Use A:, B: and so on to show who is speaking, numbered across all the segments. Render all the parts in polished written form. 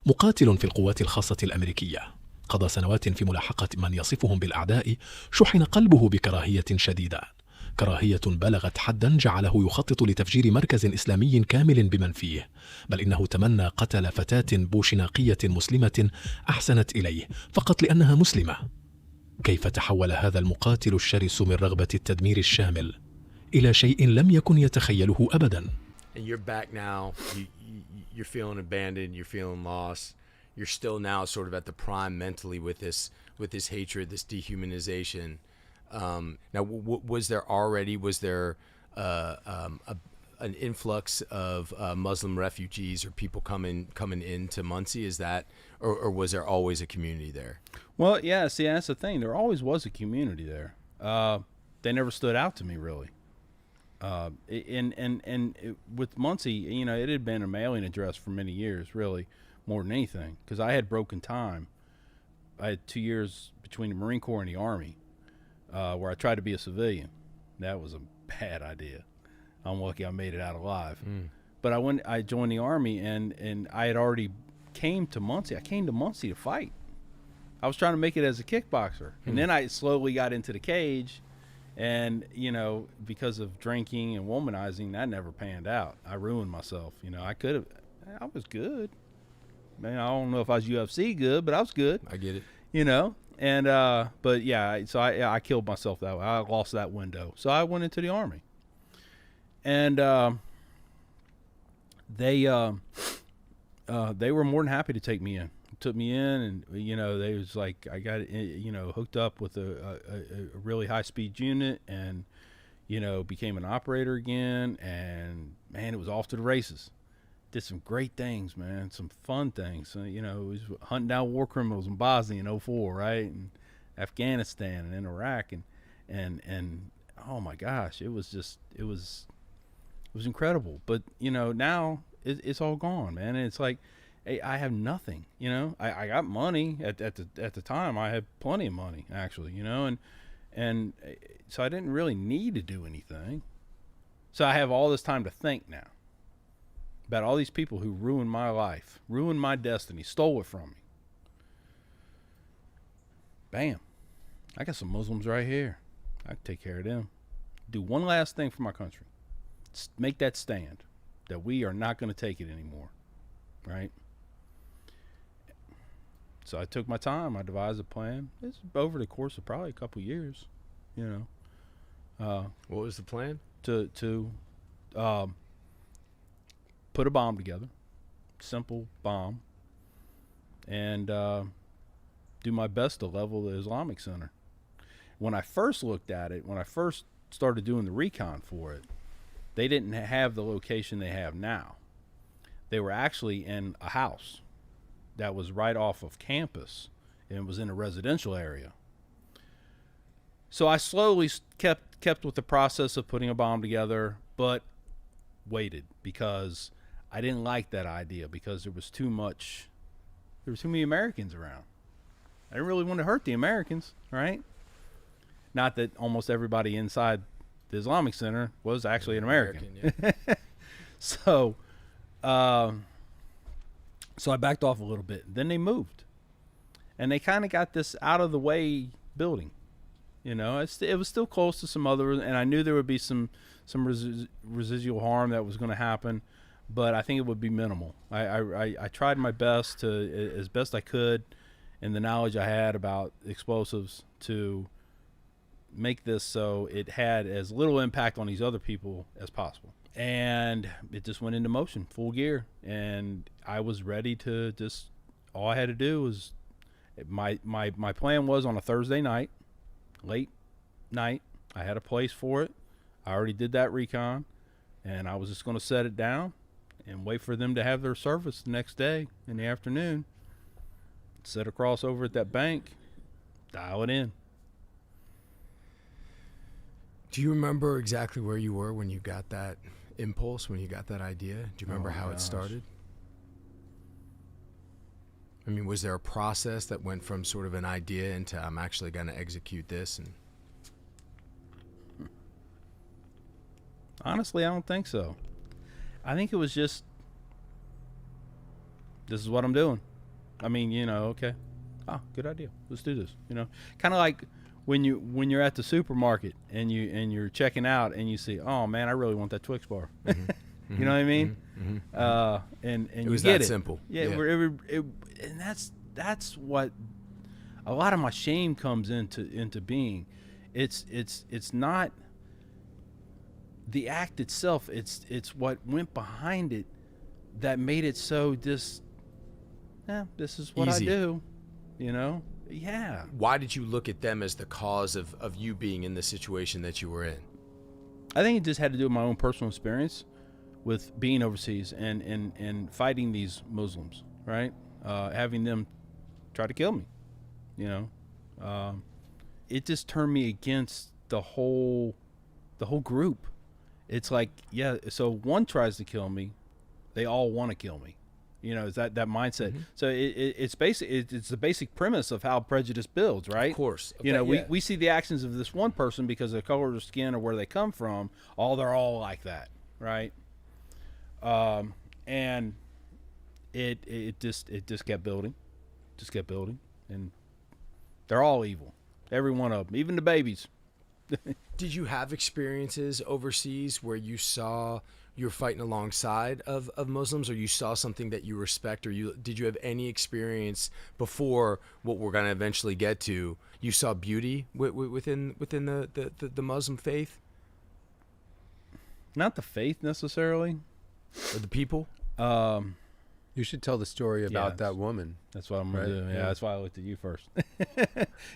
A: مقاتل في القوات الخاصة الأمريكية، قضى سنوات في ملاحقة من يصفهم بالأعداء، شحن قلبه بكراهية شديدة، كراهية بلغت حدا جعله يخطط لتفجير مركز إسلامي كامل بمن فيه، بل إنه تمنى قتل فتاة بوشناقية مسلمة أحسنت إليه فقط لأنها مسلمة. كيف تحول هذا المقاتل الشرس من رغبة التدمير الشامل إلى شيء لم يكن يتخيله أبدا؟
B: And you're back now. You're feeling abandoned. You're feeling lost. You're still now sort of at the prime mentally with this hatred, this dehumanization. Now, was there an influx of Muslim refugees or people coming into Muncie? Is that, or was there always a community there?
C: Well, yeah. See, that's the thing. There always was a community there. They never stood out to me really. With Muncie, you know, it had been a mailing address for many years, really, more than anything, because I had broken time. I had 2 years between the Marine Corps and the Army, where I tried to be a civilian. That was a bad idea. I'm lucky I made it out alive. But I joined the Army, and I had already came to Muncie. I came to Muncie to fight. I was trying to make it as a kickboxer, and then I slowly got into the cage. And, you know, because of drinking and womanizing, that never panned out. I ruined myself. You know, I was good. Man, I don't know if I was UFC good, but I was good.
B: I get it. You
C: know, and, but yeah, so I killed myself that way. I lost that window. So I went into the Army. And they were more than happy to take me in. Took me in, and you know, they was like, I got, you know, hooked up with a really high speed unit, and you know, became an operator again, and man, it was off to the races. Did some great things, man, some fun things. You know, it was hunting down war criminals in Bosnia in 2004, right, and Afghanistan and in Iraq, and oh my gosh, it was incredible. But you know, now it's all gone, man, and it's like, I have nothing, you know. I got money at the time. I had plenty of money, actually, you know, and so I didn't really need to do anything. So I have all this time to think now about all these people who ruined my life, ruined my destiny, stole it from me. Bam. I got some Muslims right here. I can take care of them. Do one last thing for my country. Make that stand that we are not going to take it anymore, right? So I took my time. I devised a plan. It's over the course of probably a couple years, you know.
B: What was the plan?
C: To put a bomb together, simple bomb, and do my best to level the Islamic Center. When I first looked at it, when I first started doing the recon for it, they didn't have the location they have now. They were actually in a house that was right off of campus, and it was in a residential area. So I slowly kept with the process of putting a bomb together, but waited because I didn't like that idea, because there was too many Americans around. I didn't really want to hurt the Americans, right? Not that almost everybody inside the Islamic Center was actually an American. Yeah. So I backed off a little bit. Then they moved, and they kind of got this out of the way building. You know, it was still close to some other, and I knew there would be some residual harm that was going to happen, but I think it would be minimal. I tried my best as best I could, in the knowledge I had about explosives, to make this so it had as little impact on these other people as possible. And it just went into motion, full gear. And I was ready to all I had to do was, my plan was on a Thursday night, late night. I had a place for it. I already did that recon, and I was just going to set it down and wait for them to have their service the next day in the afternoon. Sit across over at that bank, dial it in.
B: Do you remember exactly where you were when you got that impulse, when you got that idea? Do you remember how it started? I mean, was there a process that went from sort of an idea into, I'm actually going to execute this? And
C: honestly, I don't think so. I think it was just, this is what I'm doing. I mean, okay. Oh, good idea. Let's do this. Kind of like when you're at the supermarket and you're checking out and you see, oh man, I really want that Twix bar. You know what I mean? And
B: It was
C: you get
B: that
C: it.
B: simple.
C: Yeah. And that's what a lot of my shame comes into being. It's not the act itself. It's what went behind it that made it so this is what
B: Easy.
C: I do. Yeah.
B: Why did you look at them as the cause of you being in the situation that you were in?
C: I think it just had to do with my own personal experience with being overseas and fighting these Muslims, right? Having them try to kill me, it just turned me against the whole group. It's like, so one tries to kill me, they all want to kill me. Is that mindset? Mm-hmm. So it's the basic premise of how prejudice builds, right?
B: Of course.
C: We see the actions of this one person because of the color of their skin or where they come from. They're all like that, right? And it just kept building, and they're all evil, every one of them, even the babies.
B: Did you have experiences overseas where you saw you're fighting alongside of Muslims, or you saw something that you respect, or did you have any experience before what we're going to eventually get to? You saw beauty within the Muslim faith?
C: Not the faith necessarily.
B: Or the people?
D: You should tell the story about that woman.
C: That's what I'm going to do. Yeah, that's why I looked at you first.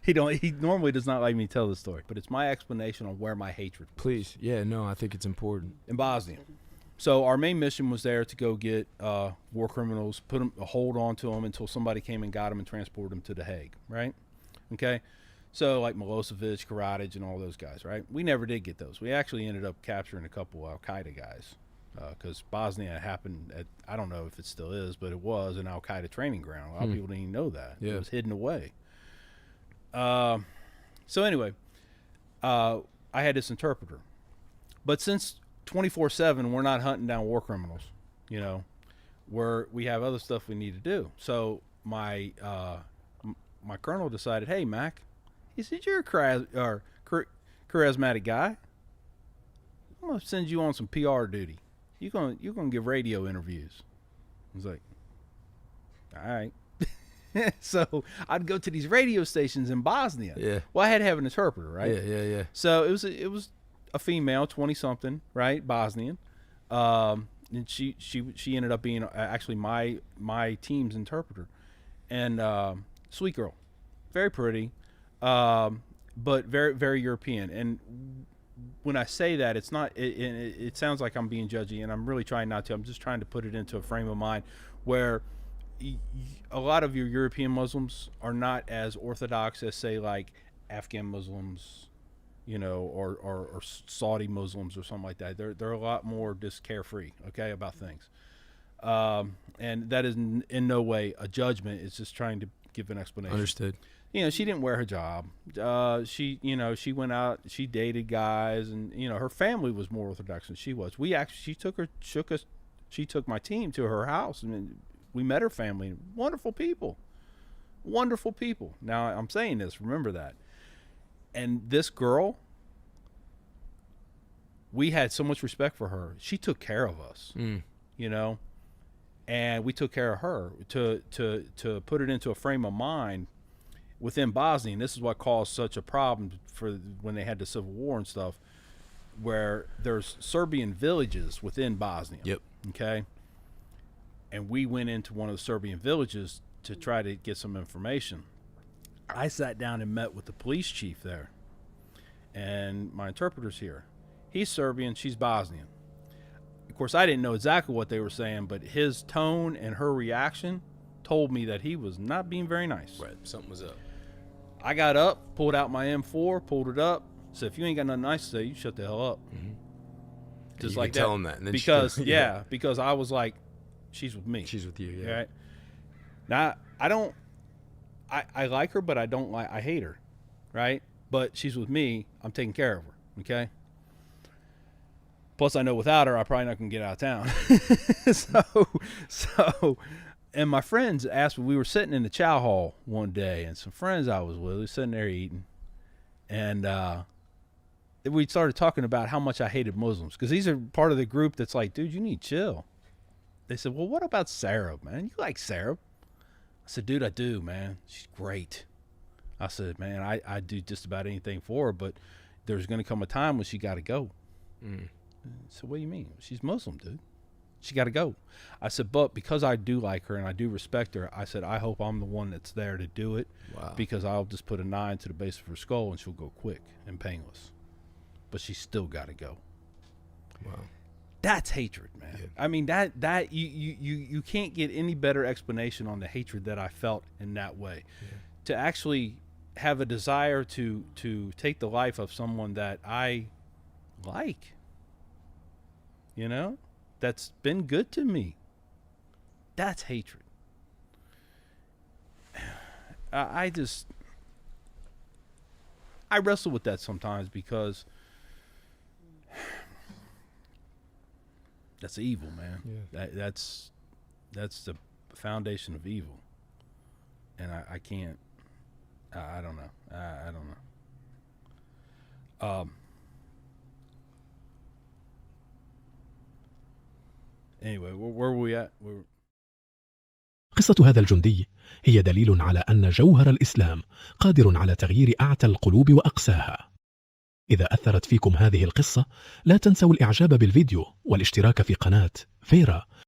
C: He normally does not like me to tell the story, but it's my explanation on where my hatred was.
B: Please. Yeah, no, I think it's important.
C: In Bosnia. So our main mission was there to go get war criminals, put a hold on to them until somebody came and got them and transported them to The Hague, right? Okay? So like Milosevic, Karadzic, and all those guys, right? We never did get those. We actually ended up capturing a couple Al-Qaeda guys because Bosnia happened at, I don't know if it still is, but it was an Al-Qaeda training ground. A lot of people didn't even know that. Yeah. It was hidden away. So anyway, I had this interpreter. But since 24/7, we're not hunting down war criminals, we have other stuff we need to do. So my colonel decided, hey, Mac, he said, you're a charismatic guy. I'm going to send you on some PR duty. You're gonna give radio interviews. I was like, all right. So I'd go to these radio stations in Bosnia.
B: Yeah.
C: Well, I had to have an interpreter, right?
B: Yeah.
C: So it was a female, 20-something, right, Bosnian, and she ended up being actually my team's interpreter, and sweet girl, very pretty, but very very European. And when I say that, it's not. It sounds like I'm being judgy, and I'm really trying not to. I'm just trying to put it into a frame of mind where a lot of your European Muslims are not as orthodox as, say, like Afghan Muslims, or Saudi Muslims or something like that. They're a lot more just carefree, okay, about things. And that is in no way a judgment. It's just trying to give an explanation.
B: Understood.
C: She didn't wear hijab. She went out, she dated guys, and her family was more orthodox than she was. She took my team to her house, and we met her family. Wonderful people. Now I'm saying this, remember that. And this girl, we had so much respect for her. She took care of us, and we took care of her to put it into a frame of mind within Bosnia. And this is what caused such a problem for when they had the civil war and stuff, where there's Serbian villages within Bosnia.
B: Yep.
C: Okay. And we went into one of the Serbian villages to try to get some information. I sat down and met with the police chief there, and my interpreter's here. He's Serbian, she's Bosnian. Of course, I didn't know exactly what they were saying, but his tone and her reaction told me that he was not being very nice.
B: Right, something was up.
C: I got up, pulled out my M4, pulled it up, said, if you ain't got nothing nice to say, you shut the hell up.
B: Mm-hmm.
C: Just
B: you
C: like
B: that. Tell him that. And then
C: because, because I was like, she's with me.
B: She's with you, yeah.
C: Right? Now, I like her, but I hate her, right? But she's with me, I'm taking care of her, okay? Plus, I know without her, I'm probably not going to get out of town. So And my friends asked me, we were sitting in the chow hall one day, and some friends I was with, we were sitting there eating, and we started talking about how much I hated Muslims, because these are part of the group that's like, dude, you need to chill. They said, well, what about Sarah, man? You like Sarah? I said, dude, I do, man. She's great. I said, man, I do just about anything for her, but there's going to come a time when she got to go. So what do you mean? She's Muslim, dude. She got to go. I said, but because I do like her and I do respect her, I said, I hope I'm the one that's there to do it.
B: Wow.
C: Because I'll just put a 9 to the base of her skull and she'll go quick and painless. But she's still got to go.
B: Wow.
C: That's hatred, man. Yeah. I mean, that you can't get any better explanation on the hatred that I felt in that way. Yeah. To actually have a desire to take the life of someone that I like, you know, that's been good to me. That's hatred. I wrestle with that sometimes, because that's evil, man. Yeah. That's the foundation of evil, and I can't. I don't know. I don't know. Anyway, where were we at?
A: قصة هذا الجندي هي دليل على أن جوهر الإسلام قادر على تغيير أعتى القلوب وأقساها. إذا أثرت فيكم هذه القصة، لا تنسوا الإعجاب بالفيديو والاشتراك في قناة فيرا